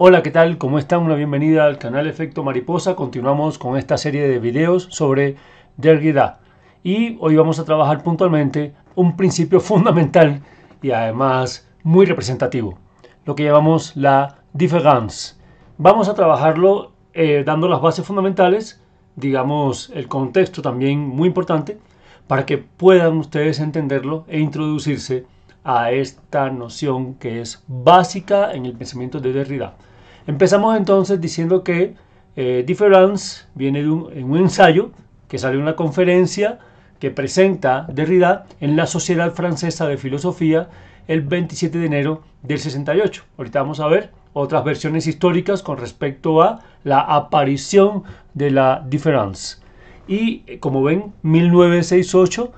Hola, ¿qué tal? ¿Cómo están? Una bienvenida al canal Efecto Mariposa. Continuamos con esta serie de videos sobre Derrida. Y hoy vamos a trabajar puntualmente un principio fundamental y además muy representativo, lo que llamamos la différance. Vamos a trabajarlo dando las bases fundamentales, digamos el contexto también muy importante, para que puedan ustedes entenderlo e introducirse a esta noción que es básica en el pensamiento de Derrida. Empezamos entonces diciendo que différance viene de un ensayo que salió en una conferencia que presenta Derrida en la Sociedad Francesa de Filosofía el 27 de enero del 68. Ahorita vamos a ver otras versiones históricas con respecto a la aparición de la différance. Y como ven, 1968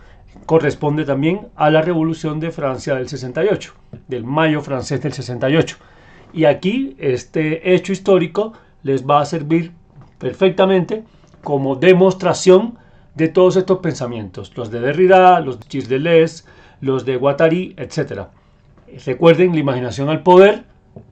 corresponde también a la Revolución de Francia del 68, del Mayo francés del 68. Y aquí este hecho histórico les va a servir perfectamente como demostración de todos estos pensamientos, los de Derrida, los de Gilles Deleuze, los de Guattari, etc. Recuerden la imaginación al poder,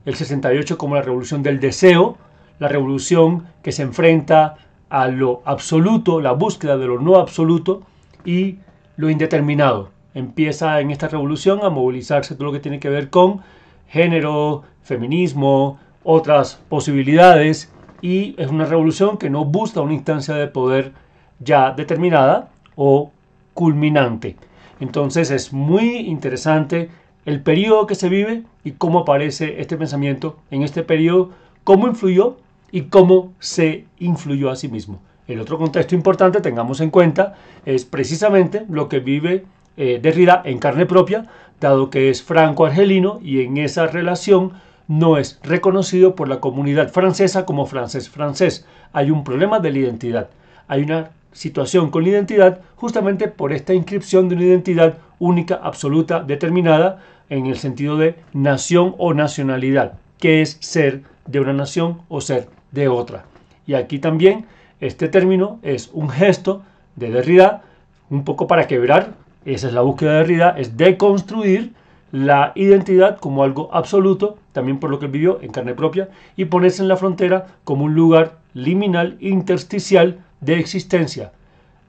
el 68 como la revolución del deseo, la revolución que se enfrenta a lo absoluto, la búsqueda de lo no absoluto y lo indeterminado. Empieza en esta revolución a movilizarse todo lo que tiene que ver con género, feminismo, otras posibilidades, y es una revolución que no busca una instancia de poder ya determinada o culminante. Entonces es muy interesante el periodo que se vive y cómo aparece este pensamiento en este periodo, cómo influyó y cómo se influyó a sí mismo. El otro contexto importante, tengamos en cuenta, es precisamente lo que vive Derrida en carne propia, dado que es franco-argelino y en esa relación no es reconocido por la comunidad francesa como francés. Hay un problema de la identidad. Hay una situación con la identidad justamente por esta inscripción de una identidad única, absoluta, determinada en el sentido de nación o nacionalidad, que es ser de una nación o ser de otra. Y aquí también este término es un gesto de Derrida, un poco para quebrar, esa es la búsqueda de Derrida, es deconstruir la identidad como algo absoluto, también por lo que vivió en carne propia, y ponerse en la frontera como un lugar liminal, intersticial de existencia.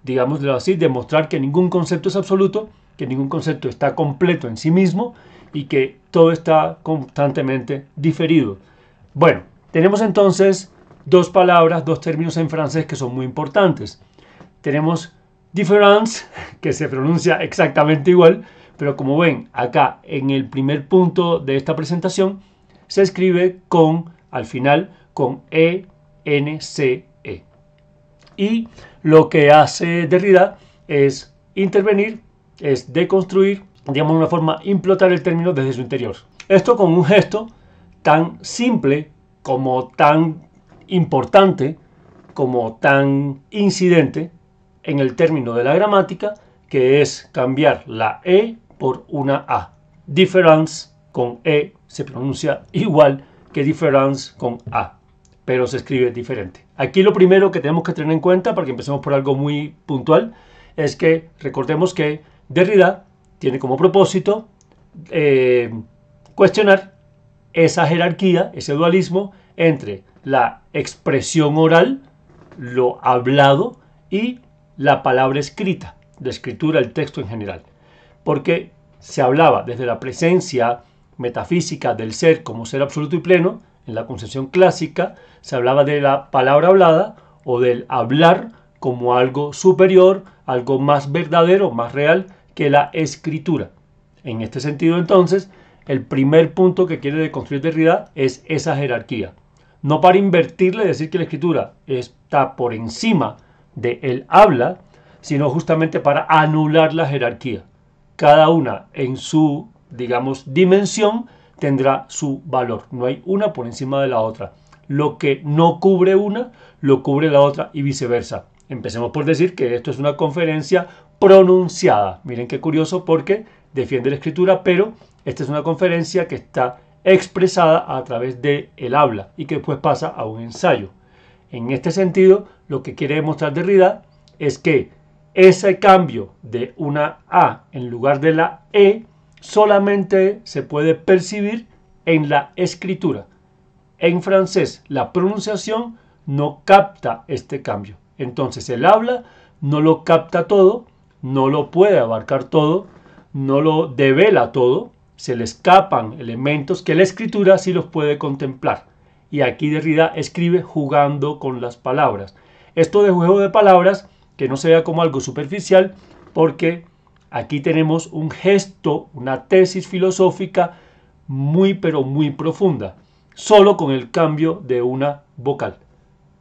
Digámoslo así, demostrar que ningún concepto es absoluto, que ningún concepto está completo en sí mismo y que todo está constantemente diferido. Bueno, tenemos entonces dos palabras, dos términos en francés que son muy importantes. Tenemos différance, que se pronuncia exactamente igual, pero como ven acá en el primer punto de esta presentación se escribe con, al final, con ENCE. Y lo que hace Derrida es intervenir, es deconstruir, digamos de una forma, implotar el término desde su interior. Esto con un gesto tan simple como tan importante, como tan incidente en el término de la gramática, que es cambiar la E por una A. Différance con E se pronuncia igual que différence con A, pero se escribe diferente. Aquí lo primero que tenemos que tener en cuenta, para que empecemos por algo muy puntual, es que recordemos que Derrida tiene como propósito cuestionar esa jerarquía, ese dualismo entre la expresión oral, lo hablado, y la palabra escrita, la escritura, el texto en general. Porque se hablaba desde la presencia metafísica del ser como ser absoluto y pleno, en la concepción clásica, se hablaba de la palabra hablada o del hablar como algo superior, algo más verdadero, más real que la escritura. En este sentido, entonces, el primer punto que quiere deconstruir Derrida es esa jerarquía. No para invertirle, decir que la escritura está por encima del habla, sino justamente para anular la jerarquía. Cada una en su, digamos, dimensión tendrá su valor. No hay una por encima de la otra. Lo que no cubre una, lo cubre la otra y viceversa. Empecemos por decir que esto es una conferencia pronunciada. Miren qué curioso porque defiende la escritura, pero esta es una conferencia que está expresada a través del habla y que después pasa a un ensayo. En este sentido, lo que quiere demostrar Derrida es que ese cambio de una A en lugar de la E solamente se puede percibir en la escritura. en francés la pronunciación no capta este cambio. Entonces el habla no lo capta todo, no lo puede abarcar todo, no lo devela todo, se le escapan elementos que la escritura sí los puede contemplar. Y aquí Derrida escribe jugando con las palabras. Esto de juego de palabras, que no se vea como algo superficial, porque aquí tenemos un gesto, una tesis filosófica muy pero muy profunda, solo con el cambio de una vocal.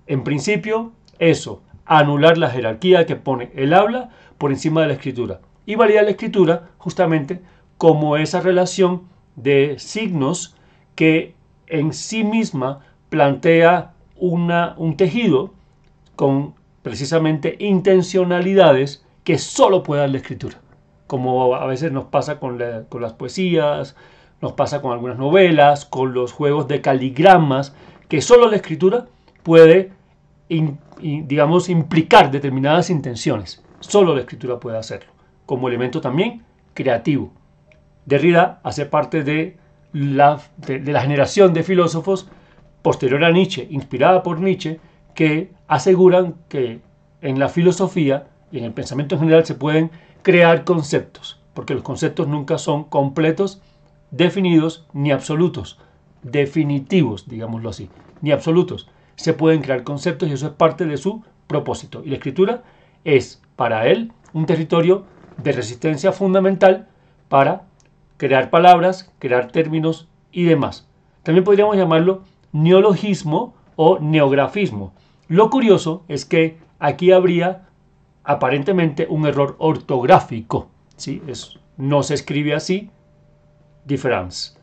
En principio, eso, anular la jerarquía que pone el habla por encima de la escritura y validar la escritura justamente como esa relación de signos que en sí misma plantea un tejido con precisamente intencionalidades que solo puede dar la escritura, como a veces nos pasa con las poesías, nos pasa con algunas novelas, con los juegos de caligramas, que solo la escritura puede, digamos, implicar determinadas intenciones. Solo la escritura puede hacerlo, como elemento también creativo. Derrida hace parte de la generación de filósofos posterior a Nietzsche, inspirada por Nietzsche, que aseguran que en la filosofía y en el pensamiento en general se pueden crear conceptos, porque los conceptos nunca son completos, definidos ni absolutos, definitivos, digámoslo así, ni absolutos. Se pueden crear conceptos y eso es parte de su propósito. Y la escritura es para él un territorio de resistencia fundamental para crear palabras, crear términos y demás. También podríamos llamarlo neologismo o neografismo. Lo curioso es que aquí habría aparentemente un error ortográfico, ¿sí? No se escribe así, différence.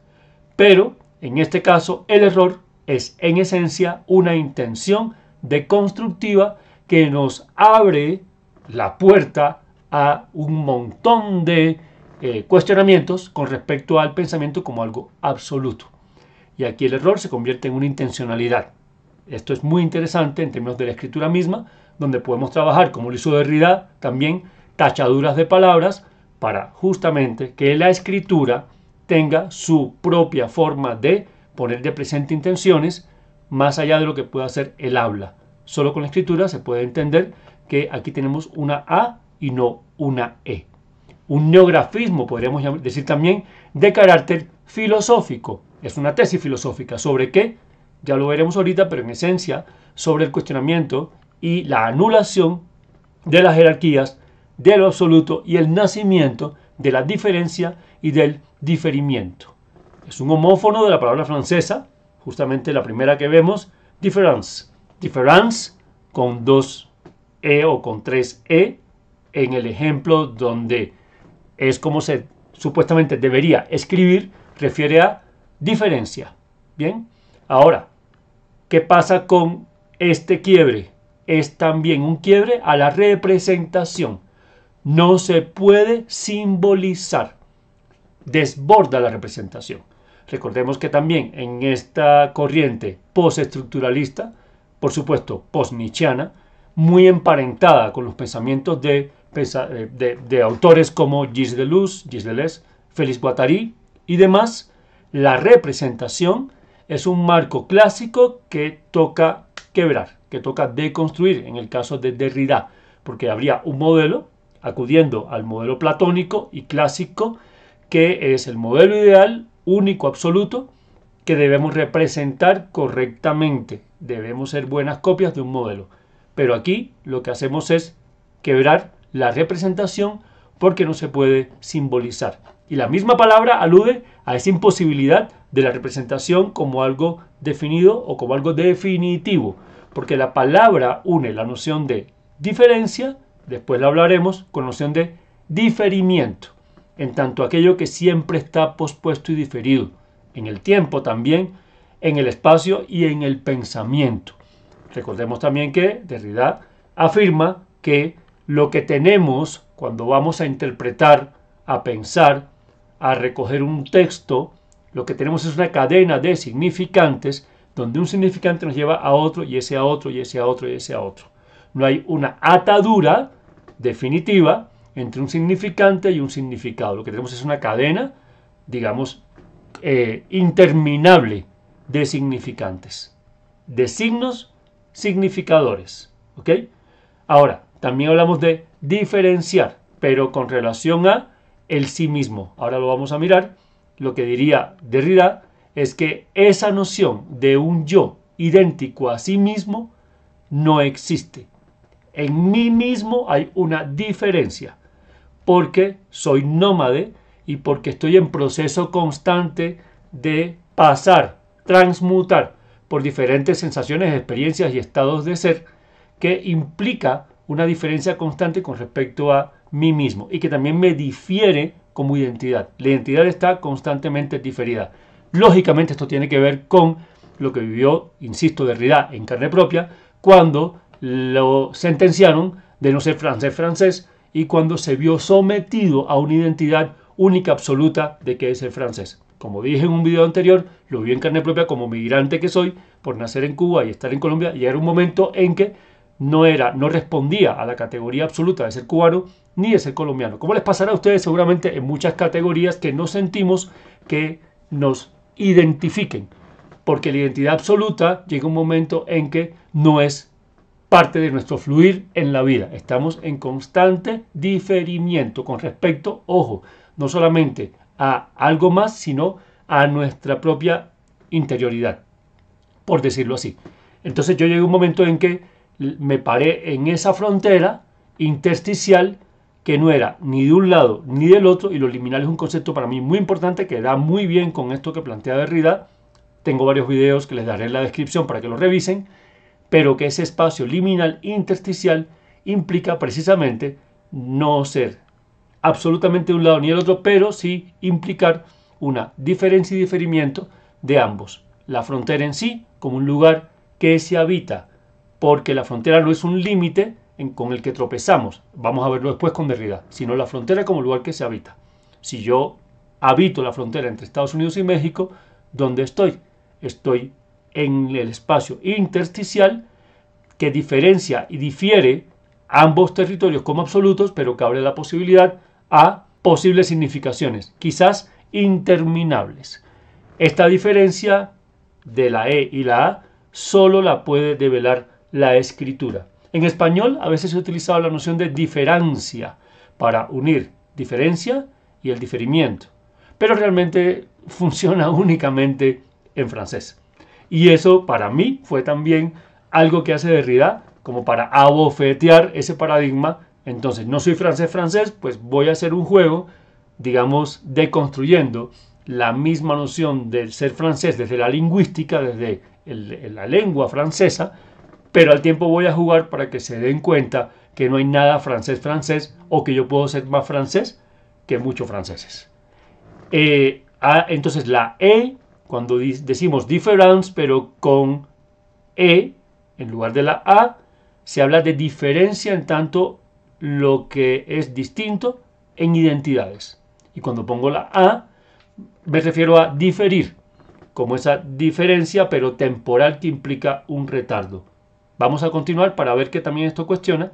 Pero en este caso el error es en esencia una intención deconstructiva que nos abre la puerta a un montón de cuestionamientos con respecto al pensamiento como algo absoluto. Y aquí el error se convierte en una intencionalidad. Esto es muy interesante en términos de la escritura misma, donde podemos trabajar, como lo hizo Derrida, también tachaduras de palabras para justamente que la escritura tenga su propia forma de poner de presente intenciones más allá de lo que pueda hacer el habla. Solo con la escritura se puede entender que aquí tenemos una A y no una E. Un neografismo, podríamos decir también, de carácter filosófico. Es una tesis filosófica. ¿Sobre qué? Ya lo veremos ahorita, pero en esencia sobre el cuestionamiento y la anulación de las jerarquías, de lo absoluto y el nacimiento de la diferencia y del diferimiento. Es un homófono de la palabra francesa, justamente la primera que vemos, différence. Différence con 2 E o con 3 E en el ejemplo donde es como se supuestamente debería escribir, refiere a diferencia. Bien, ahora, ¿qué pasa con este quiebre? Es también un quiebre a la representación. No se puede simbolizar. Desborda la representación. Recordemos que también en esta corriente postestructuralista, por supuesto post-nietzscheana, muy emparentada con los pensamientos de autores como Gilles Deleuze, Félix Guattari y demás, la representación es un marco clásico que toca quebrar, que toca deconstruir en el caso de Derrida, porque habría un modelo, acudiendo al modelo platónico y clásico, que es el modelo ideal, único, absoluto, que debemos representar correctamente. Debemos ser buenas copias de un modelo. Pero aquí lo que hacemos es quebrar la representación porque no se puede simbolizar. Y la misma palabra alude a esa imposibilidad de la representación como algo definido o como algo definitivo, porque la palabra une la noción de diferencia, después la hablaremos, con noción de diferimiento, en tanto aquello que siempre está pospuesto y diferido, en el tiempo también, en el espacio y en el pensamiento. Recordemos también que Derrida afirma que lo que tenemos cuando vamos a interpretar, a pensar, a recoger un texto, lo que tenemos es una cadena de significantes donde un significante nos lleva a otro y ese a otro y ese a otro y ese a otro. No hay una atadura definitiva entre un significante y un significado. Lo que tenemos es una cadena, digamos, interminable de significantes, de signos significadores. ¿Ok? Ahora, también hablamos de diferenciar, pero con relación a el sí mismo. Ahora lo vamos a mirar. Lo que diría Derrida es que esa noción de un yo idéntico a sí mismo no existe. En mí mismo hay una diferencia, porque soy nómade y porque estoy en proceso constante de pasar, transmutar por diferentes sensaciones, experiencias y estados de ser, que implica una diferencia constante con respecto a mí mismo y que también me difiere como identidad. La identidad está constantemente diferida. Lógicamente esto tiene que ver con lo que vivió, insisto, Derrida en carne propia, cuando lo sentenciaron de no ser francés y cuando se vio sometido a una identidad única, absoluta de que es el francés. Como dije en un video anterior, lo vi en carne propia como migrante que soy por nacer en Cuba y estar en Colombia, y era un momento en que no respondía a la categoría absoluta de ser cubano ni de ser colombiano. Como les pasará a ustedes seguramente en muchas categorías que no sentimos que nos identifiquen, porque la identidad absoluta llega un momento en que no es parte de nuestro fluir en la vida. Estamos en constante diferimiento con respecto, ojo, no solamente a algo más, sino a nuestra propia interioridad, por decirlo así. Entonces yo llegué a un momento en que me paré en esa frontera intersticial que no era ni de un lado ni del otro, y lo liminal es un concepto para mí muy importante que da muy bien con esto que plantea Derrida. Tengo varios videos que les daré en la descripción para que lo revisen, pero que ese espacio liminal intersticial implica precisamente no ser absolutamente de un lado ni del otro, pero sí implicar una diferencia y diferimiento de ambos. La frontera en sí como un lugar que se habita, porque la frontera no es un límite con el que tropezamos, vamos a verlo después con Derrida, sino la frontera como lugar que se habita. Si yo habito la frontera entre Estados Unidos y México, ¿dónde estoy? Estoy en el espacio intersticial que diferencia y difiere ambos territorios como absolutos, pero que abre la posibilidad a posibles significaciones, quizás interminables. Esta diferencia de la E y la A solo la puede develar la escritura. En español a veces se ha utilizado la noción de diferencia para unir diferencia y el diferimiento, pero realmente funciona únicamente en francés. Y eso para mí fue también algo que hace Derrida como para abofetear ese paradigma. Entonces, no soy francés, pues voy a hacer un juego, digamos, deconstruyendo la misma noción del ser francés desde la lingüística, desde la lengua francesa, pero al tiempo voy a jugar para que se den cuenta que no hay nada francés o que yo puedo ser más francés que muchos franceses. Entonces la E, cuando decimos difference, pero con E en lugar de la A, se habla de diferencia en tanto lo que es distinto en identidades. Y cuando pongo la A, me refiero a diferir, como esa diferencia pero temporal que implica un retardo. Vamos a continuar para ver que también esto cuestiona,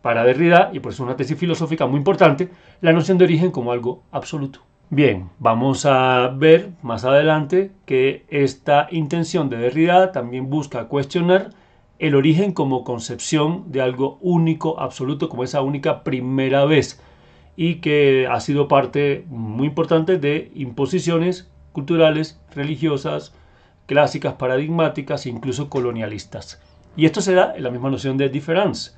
para Derrida, y por eso es una tesis filosófica muy importante, la noción de origen como algo absoluto. Bien, vamos a ver más adelante que esta intención de Derrida también busca cuestionar el origen como concepción de algo único, absoluto, como esa única primera vez, y que ha sido parte muy importante de imposiciones culturales, religiosas, clásicas, paradigmáticas e incluso colonialistas. Y esto se da en la misma noción de difference,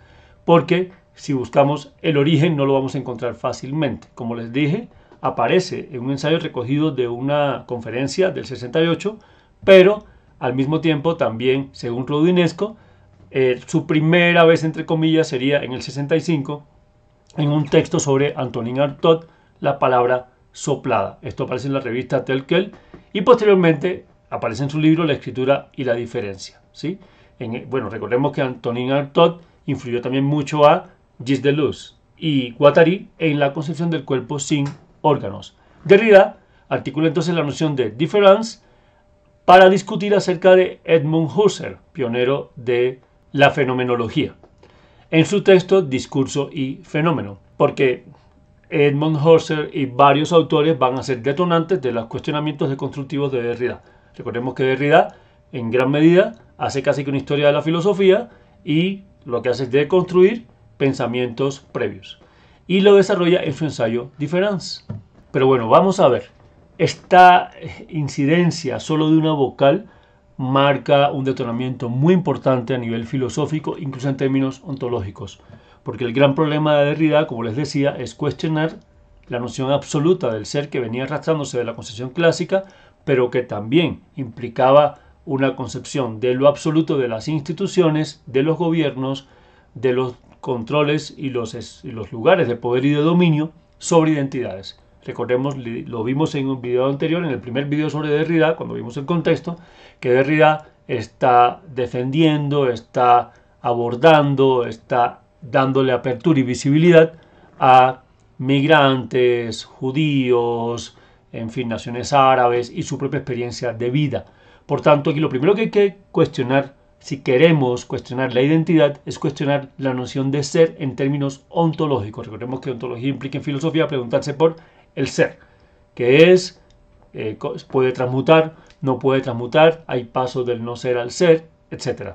porque si buscamos el origen no lo vamos a encontrar fácilmente. Como les dije, aparece en un ensayo recogido de una conferencia del 68, pero al mismo tiempo también, según Rodinesco, su primera vez, entre comillas, sería en el 65, en un texto sobre Antonin Artaud, la palabra soplada. Esto aparece en la revista Tel Quel y posteriormente aparece en su libro La escritura y la diferencia, ¿sí? Bueno, recordemos que Antonin Artaud influyó también mucho a Gilles Deleuze y Guattari en la concepción del cuerpo sin órganos. Derrida articula entonces la noción de difference para discutir acerca de Edmund Husserl, pionero de la fenomenología, en su texto Discurso y Fenómeno, porque Edmund Husserl y varios autores van a ser detonantes de los cuestionamientos deconstructivos de Derrida. Recordemos que Derrida, en gran medida, hace casi que una historia de la filosofía y lo que hace es deconstruir pensamientos previos. Y lo desarrolla en su ensayo Différance. Pero bueno, vamos a ver. Esta incidencia solo de una vocal marca un detonamiento muy importante a nivel filosófico, incluso en términos ontológicos. Porque el gran problema de Derrida, como les decía, es cuestionar la noción absoluta del ser que venía arrastrándose de la concepción clásica, pero que también implicaba una concepción de lo absoluto de las instituciones, de los gobiernos, de los controles y los lugares de poder y de dominio sobre identidades. Recordemos, lo vimos en un video anterior, en el primer video sobre Derrida, cuando vimos el contexto, que Derrida está defendiendo, está abordando, está dándole apertura y visibilidad a migrantes, judíos, en fin, naciones árabes y su propia experiencia de vida. Por tanto, aquí lo primero que hay que cuestionar, si queremos cuestionar la identidad, es cuestionar la noción de ser en términos ontológicos. Recordemos que ontología implica en filosofía preguntarse por el ser, que es, puede transmutar, no puede transmutar, hay pasos del no ser al ser, etc.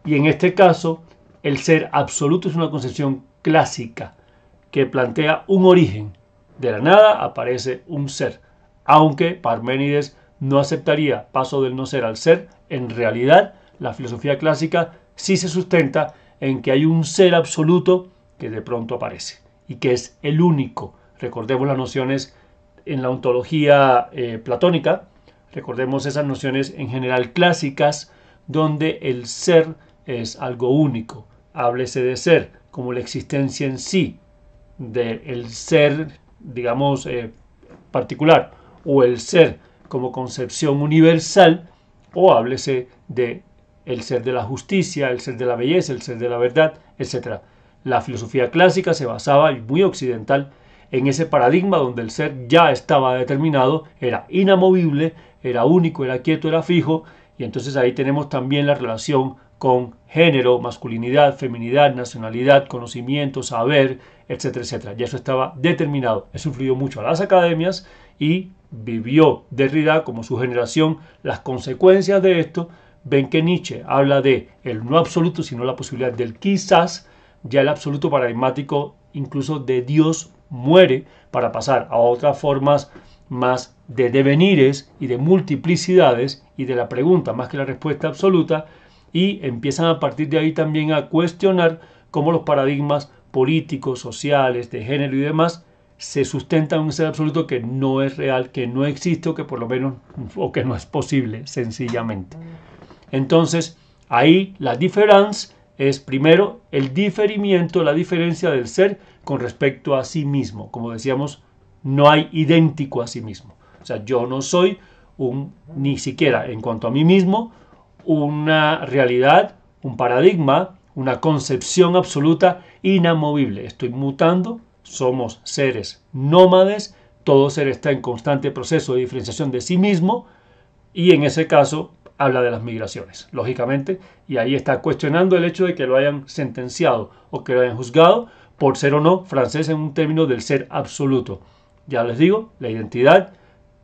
Y en este caso, el ser absoluto es una concepción clásica que plantea un origen. De la nada aparece un ser, aunque Parménides no aceptaría paso del no ser al ser. En realidad, la filosofía clásica sí se sustenta en que hay un ser absoluto que de pronto aparece y que es el único. Recordemos las nociones en la ontología platónica, recordemos esas nociones en general clásicas, donde el ser es algo único. Háblese de ser como la existencia en sí, del ser, digamos, particular, o el ser como concepción universal, o háblese de el ser de la justicia, el ser de la belleza, el ser de la verdad, etc. La filosofía clásica se basaba, y muy occidental, en ese paradigma donde el ser ya estaba determinado, era inamovible, era único, era quieto, era fijo, y entonces ahí tenemos también la relación con género, masculinidad, feminidad, nacionalidad, conocimiento, saber, etcétera, etcétera. Ya eso estaba determinado. Eso influyó mucho a las academias y vivió Derrida como su generación las consecuencias de esto. Ven que Nietzsche habla de el no absoluto, sino la posibilidad del quizás. Ya el absoluto paradigmático, incluso de Dios, muere para pasar a otras formas más de devenires y de multiplicidades y de la pregunta más que la respuesta absoluta, y empiezan a partir de ahí también a cuestionar cómo los paradigmas políticos, sociales, de género y demás se sustentan en un ser absoluto que no es real, que no existe o que por lo menos o que no es posible sencillamente. Entonces ahí la diferencia es primero el diferimiento, la diferencia del ser con respecto a sí mismo. Como decíamos, no hay idéntico a sí mismo. O sea, yo no soy ni siquiera en cuanto a mí mismo, una realidad, un paradigma, una concepción absoluta inamovible. Estoy mutando, somos seres nómades, todo ser está en constante proceso de diferenciación de sí mismo, y en ese caso habla de las migraciones, lógicamente, y ahí está cuestionando el hecho de que lo hayan sentenciado o que lo hayan juzgado por ser o no francés en un término del ser absoluto. Ya les digo, la identidad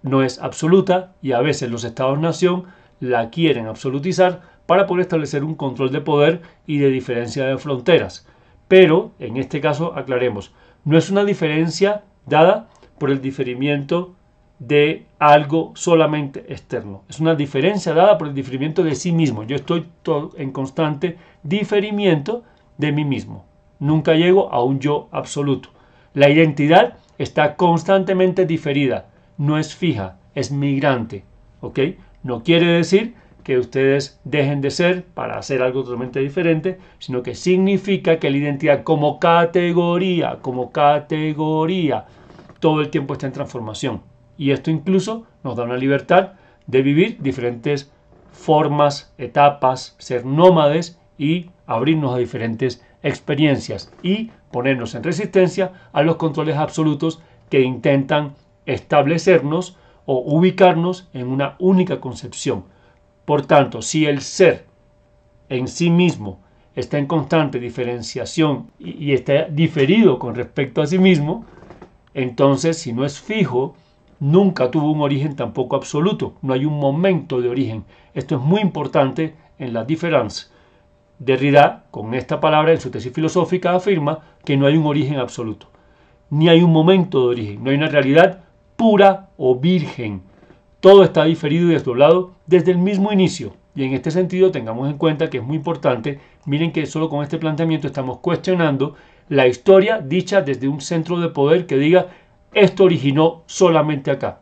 no es absoluta y a veces los estados-nación la quieren absolutizar para poder establecer un control de poder y de diferencia de fronteras. Pero, en este caso, aclaremos, no es una diferencia dada por el diferimiento de algo solamente externo. Es una diferencia dada por el diferimiento de sí mismo. Yo estoy en constante diferimiento de mí mismo. Nunca llego a un yo absoluto. La identidad está constantemente diferida. No es fija, es migrante. ¿Ok? No quiere decir que ustedes dejen de ser para hacer algo totalmente diferente, sino que significa que la identidad como categoría, todo el tiempo está en transformación. Y esto incluso nos da una libertad de vivir diferentes formas, etapas, ser nómades y abrirnos a diferentes experiencias y ponernos en resistencia a los controles absolutos que intentan establecernos o ubicarnos en una única concepción. Por tanto, si el ser en sí mismo está en constante diferenciación y está diferido con respecto a sí mismo, entonces si no es fijo, nunca tuvo un origen tampoco absoluto, no hay un momento de origen. Esto es muy importante en la diferencia. Derrida, con esta palabra en su tesis filosófica, afirma que no hay un origen absoluto, ni hay un momento de origen, no hay una realidad pura o virgen. Todo está diferido y desdoblado desde el mismo inicio. Y en este sentido tengamos en cuenta que es muy importante, miren que solo con este planteamiento estamos cuestionando la historia dicha desde un centro de poder que diga esto originó solamente acá.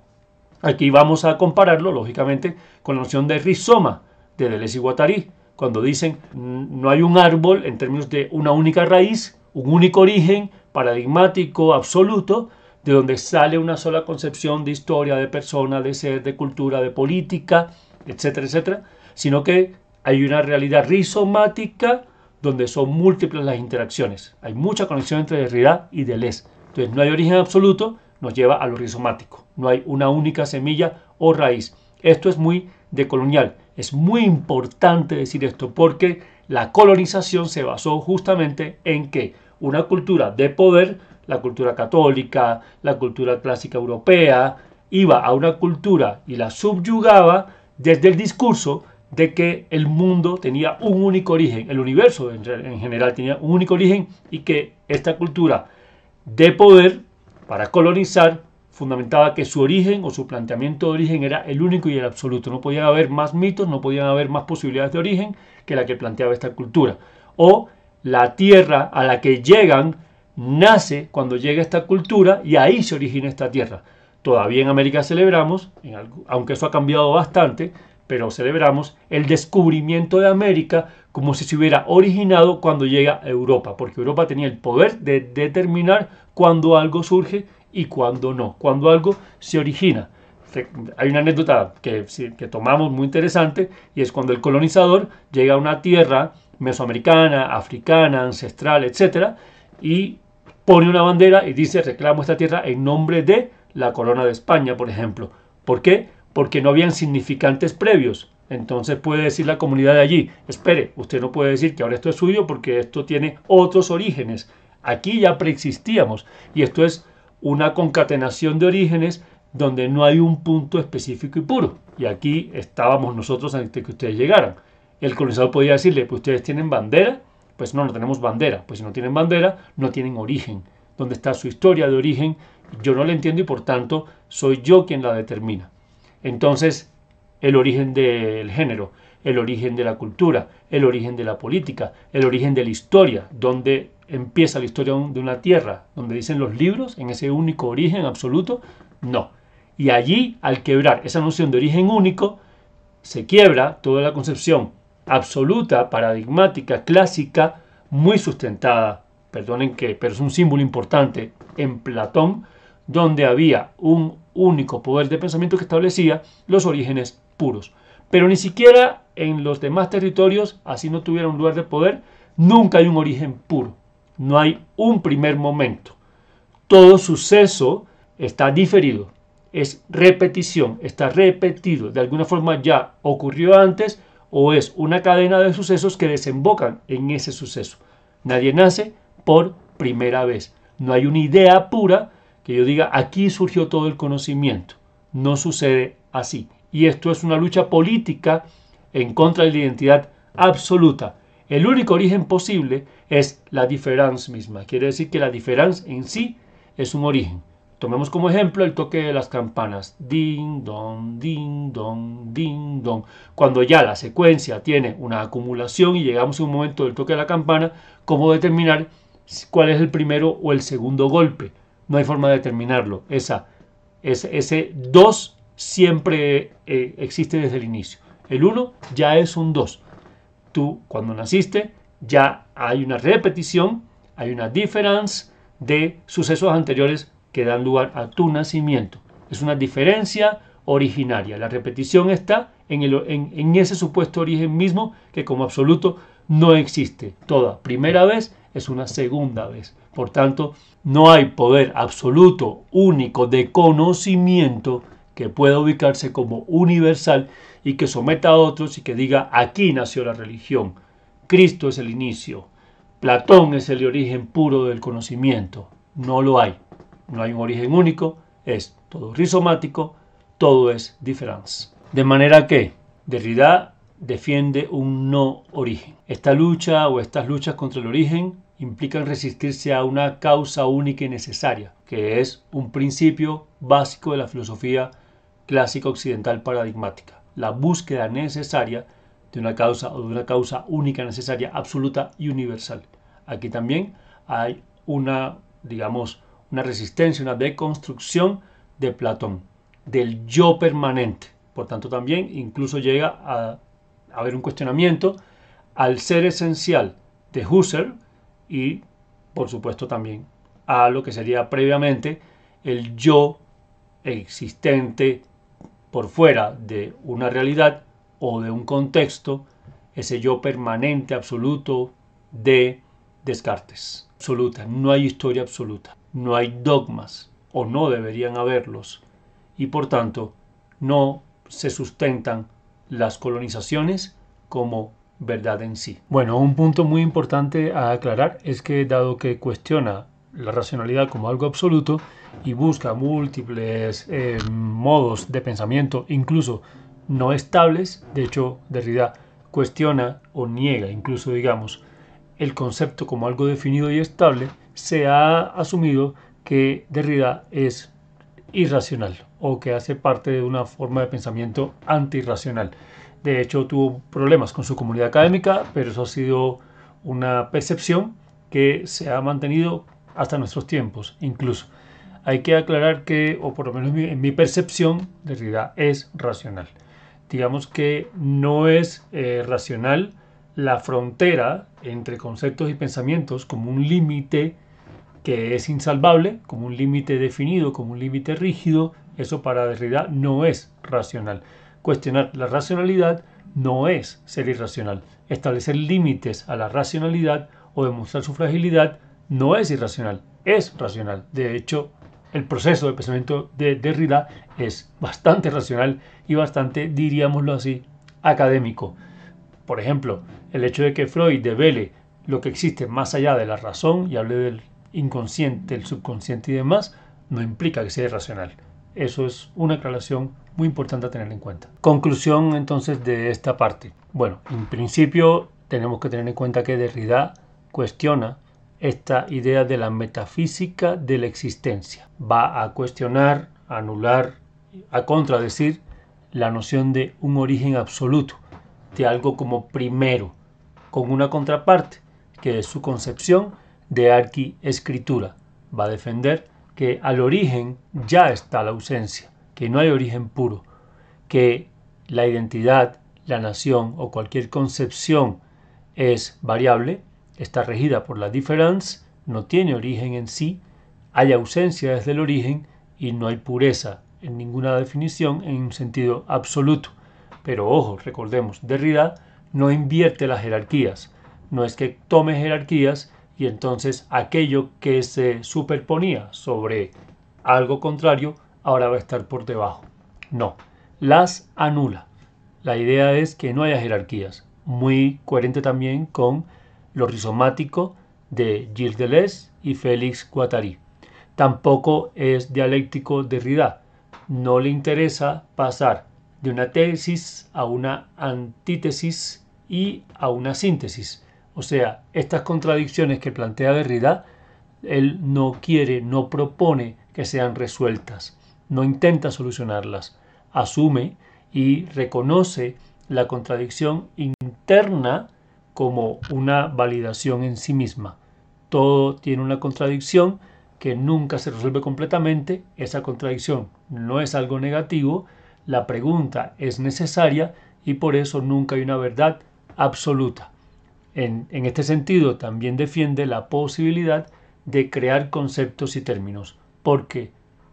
Aquí vamos a compararlo, lógicamente, con la noción de rizoma de Deleuze y Guattari, cuando dicen no hay un árbol en términos de una única raíz, un único origen paradigmático, absoluto, de donde sale una sola concepción de historia, de persona, de ser, de cultura, de política, etcétera, etcétera, sino que hay una realidad rizomática donde son múltiples las interacciones. Hay mucha conexión entre Derrida y Deleuze. Entonces no hay origen absoluto, nos lleva a lo rizomático. No hay una única semilla o raíz. Esto es muy decolonial. Es muy importante decir esto porque la colonización se basó justamente en que una cultura de poder, la cultura católica, la cultura clásica europea, iba a una cultura y la subyugaba desde el discurso de que el mundo tenía un único origen, el universo en general tenía un único origen y que esta cultura de poder para colonizar fundamentaba que su origen o su planteamiento de origen era el único y el absoluto. No podían haber más mitos, no podían haber más posibilidades de origen que la que planteaba esta cultura. O la tierra a la que llegan nace cuando llega esta cultura y ahí se origina esta tierra. Todavía en América celebramos, aunque eso ha cambiado bastante, pero celebramos el descubrimiento de América como si se hubiera originado cuando llega a Europa, porque Europa tenía el poder de determinar cuándo algo surge y cuándo no, cuándo algo se origina. Hay una anécdota que tomamos muy interesante y es cuando el colonizador llega a una tierra mesoamericana, africana, ancestral, etc. y pone una bandera y dice reclamo esta tierra en nombre de la corona de España, por ejemplo. ¿Por qué? Porque no habían significantes previos. Entonces puede decir la comunidad de allí, espere, usted no puede decir que ahora esto es suyo porque esto tiene otros orígenes. Aquí ya preexistíamos y esto es una concatenación de orígenes donde no hay un punto específico y puro. Y aquí estábamos nosotros antes de que ustedes llegaran. El colonizador podía decirle, pues ustedes tienen bandera, pues no tenemos bandera. Pues si no tienen bandera, no tienen origen. ¿Dónde está su historia de origen? Yo no la entiendo y por tanto soy yo quien la determina. Entonces, el origen del género, el origen de la cultura, el origen de la política, el origen de la historia, donde empieza la historia de una tierra, donde dicen los libros, en ese único origen absoluto, no. Y allí, al quebrar esa noción de origen único, se quiebra toda la concepción absoluta, paradigmática, clásica, muy sustentada, perdonen que, pero es un símbolo importante, en Platón, donde había un único poder de pensamiento que establecía los orígenes puros. Pero ni siquiera en los demás territorios, así no tuviera un lugar de poder, nunca hay un origen puro. No hay un primer momento. Todo suceso está diferido. Es repetición, está repetido. De alguna forma ya ocurrió antes o es una cadena de sucesos que desembocan en ese suceso. Nadie nace por primera vez. No hay una idea pura que yo diga, aquí surgió todo el conocimiento. No sucede así. Y esto es una lucha política en contra de la identidad absoluta. El único origen posible es la diferencia misma. Quiere decir que la diferencia en sí es un origen. Tomemos como ejemplo el toque de las campanas. Ding, dong, ding, dong, ding, dong. Cuando ya la secuencia tiene una acumulación y llegamos a un momento del toque de la campana, ¿cómo determinar cuál es el primero o el segundo golpe? No hay forma de determinarlo. Ese 2 siempre existe desde el inicio. El 1 ya es un 2. Tú, cuando naciste, ya hay una repetición, hay una diferencia de sucesos anteriores que dan lugar a tu nacimiento. Es una diferencia originaria. La repetición está en ese supuesto origen mismo que como absoluto no existe. Toda primera vez es una segunda vez. Por tanto, no hay poder absoluto, único, de conocimiento que pueda ubicarse como universal y que someta a otros y que diga, aquí nació la religión. Cristo es el inicio. Platón es el origen puro del conocimiento. No lo hay. No hay un origen único. Es todo es rizomático, todo es différence. De manera que Derrida defiende un no origen. Esta lucha o estas luchas contra el origen implican resistirse a una causa única y necesaria, que es un principio básico de la filosofía clásica occidental paradigmática, la búsqueda necesaria de una causa o de una causa única, necesaria, absoluta y universal. Aquí también hay una resistencia, una deconstrucción de Platón, del yo permanente. Por tanto, también incluso llega a haber un cuestionamiento al ser esencial de Husserl y, por supuesto, también a lo que sería previamente el yo existente por fuera de una realidad o de un contexto, ese yo permanente, absoluto de Descartes. Absoluta, no hay historia absoluta, no hay dogmas o no deberían haberlos y por tanto no se sustentan las colonizaciones como verdad en sí. Bueno, un punto muy importante a aclarar es que dado que cuestiona la racionalidad como algo absoluto y busca múltiples modos de pensamiento, incluso no estables, de hecho Derrida cuestiona o niega incluso el concepto como algo definido y estable, se ha asumido que Derrida es irracional o que hace parte de una forma de pensamiento antirracional. De hecho, tuvo problemas con su comunidad académica, pero eso ha sido una percepción que se ha mantenido hasta nuestros tiempos. Incluso hay que aclarar que, o por lo menos en mi percepción, Derrida es racional. Digamos que no es racional la frontera entre conceptos y pensamientos como un límite que es insalvable, como un límite definido, como un límite rígido. Eso para Derrida no es racional. Cuestionar la racionalidad no es ser irracional. Establecer límites a la racionalidad o demostrar su fragilidad no es irracional, es racional. De hecho, el proceso de pensamiento de Derrida es bastante racional y bastante, diríamoslo así, académico. Por ejemplo, el hecho de que Freud devele lo que existe más allá de la razón y hable del inconsciente, el subconsciente y demás, no implica que sea irracional. Eso es una aclaración muy importante a tener en cuenta. Conclusión entonces de esta parte. Bueno, en principio tenemos que tener en cuenta que Derrida cuestiona esta idea de la metafísica de la existencia. Va a cuestionar, a anular, a contradecir la noción de un origen absoluto, de algo como primero, con una contraparte, que es su concepción de arquiescritura. Va a defender que al origen ya está la ausencia, que no hay origen puro, que la identidad, la nación o cualquier concepción es variable, está regida por la différance, no tiene origen en sí, hay ausencia desde el origen y no hay pureza en ninguna definición en un sentido absoluto. Pero ojo, recordemos, Derrida no invierte las jerarquías, no es que tome jerarquías y entonces aquello que se superponía sobre algo contrario ahora va a estar por debajo. No, las anula. La idea es que no haya jerarquías, muy coherente también con lo rizomático de Gilles Deleuze y Félix Guattari. Tampoco es dialéctico Derrida, no le interesa pasar de una tesis a una antítesis y a una síntesis. O sea, estas contradicciones que plantea Derrida, él no quiere, no propone que sean resueltas, no intenta solucionarlas, asume y reconoce la contradicción interna como una validación en sí misma. Todo tiene una contradicción que nunca se resuelve completamente. Esa contradicción no es algo negativo, la pregunta es necesaria y por eso nunca hay una verdad absoluta. En este sentido también defiende la posibilidad de crear conceptos y términos, porque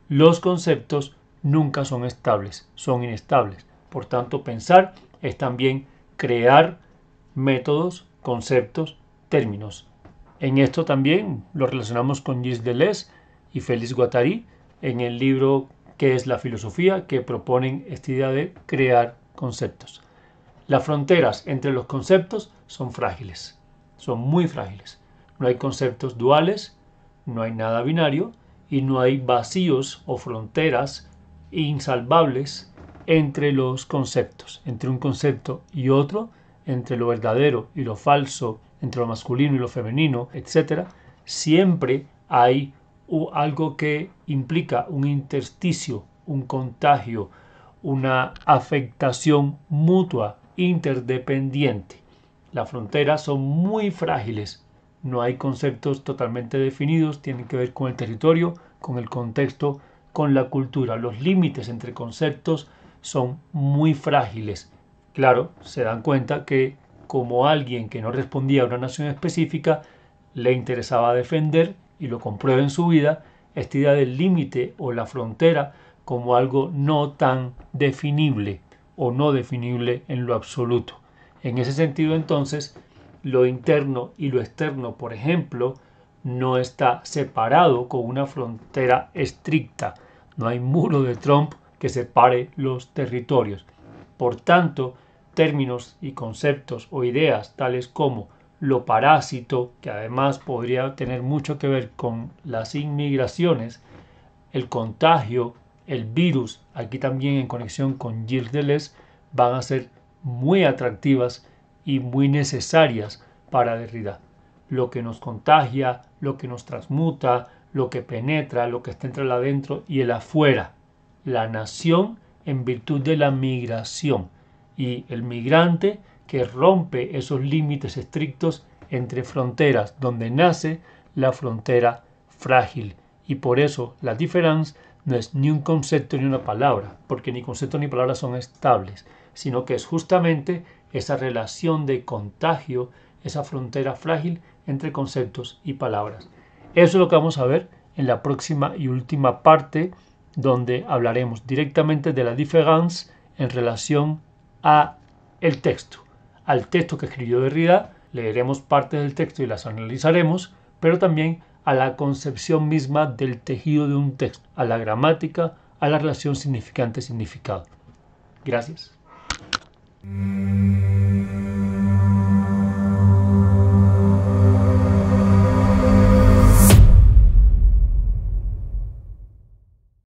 los conceptos nunca son estables, son inestables. Por tanto, pensar es también crear métodos, conceptos, términos. En esto también lo relacionamos con Gilles Deleuze y Félix Guattari en el libro ¿Qué es la filosofía?, que proponen esta idea de crear conceptos. Las fronteras entre los conceptos son frágiles, son muy frágiles. No hay conceptos duales, no hay nada binario y no hay vacíos o fronteras insalvables entre los conceptos, entre un concepto y otro, entre lo verdadero y lo falso, entre lo masculino y lo femenino, etc. Siempre hay algo que implica un intersticio, un contagio, una afectación mutua, interdependiente. Las fronteras son muy frágiles, no hay conceptos totalmente definidos, tienen que ver con el territorio, con el contexto, con la cultura. Los límites entre conceptos son muy frágiles. Claro, se dan cuenta que como alguien que no respondía a una nación específica, le interesaba defender, y lo comprueba en su vida, esta idea del límite o la frontera como algo no tan definible o no definible en lo absoluto. En ese sentido, entonces, lo interno y lo externo, por ejemplo, no está separado con una frontera estricta. No hay muro de Trump que separe los territorios. Por tanto, términos y conceptos o ideas tales como lo parásito, que además podría tener mucho que ver con las inmigraciones, el contagio, el virus, aquí también en conexión con Gilles Deleuze, van a ser muy atractivas y muy necesarias para Derrida. Lo que nos contagia, lo que nos transmuta, lo que penetra, lo que está entre el adentro y el afuera. La nación en virtud de la migración y el migrante que rompe esos límites estrictos entre fronteras, donde nace la frontera frágil. Y por eso la diferencia no es ni un concepto ni una palabra, porque ni concepto ni palabra son estables, sino que es justamente esa relación de contagio, esa frontera frágil entre conceptos y palabras. Eso es lo que vamos a ver en la próxima y última parte, donde hablaremos directamente de la différence en relación a el texto, al texto que escribió Derrida. Leeremos partes del texto y las analizaremos, pero también a la concepción misma del tejido de un texto, a la gramática, a la relación significante-significado. Gracias.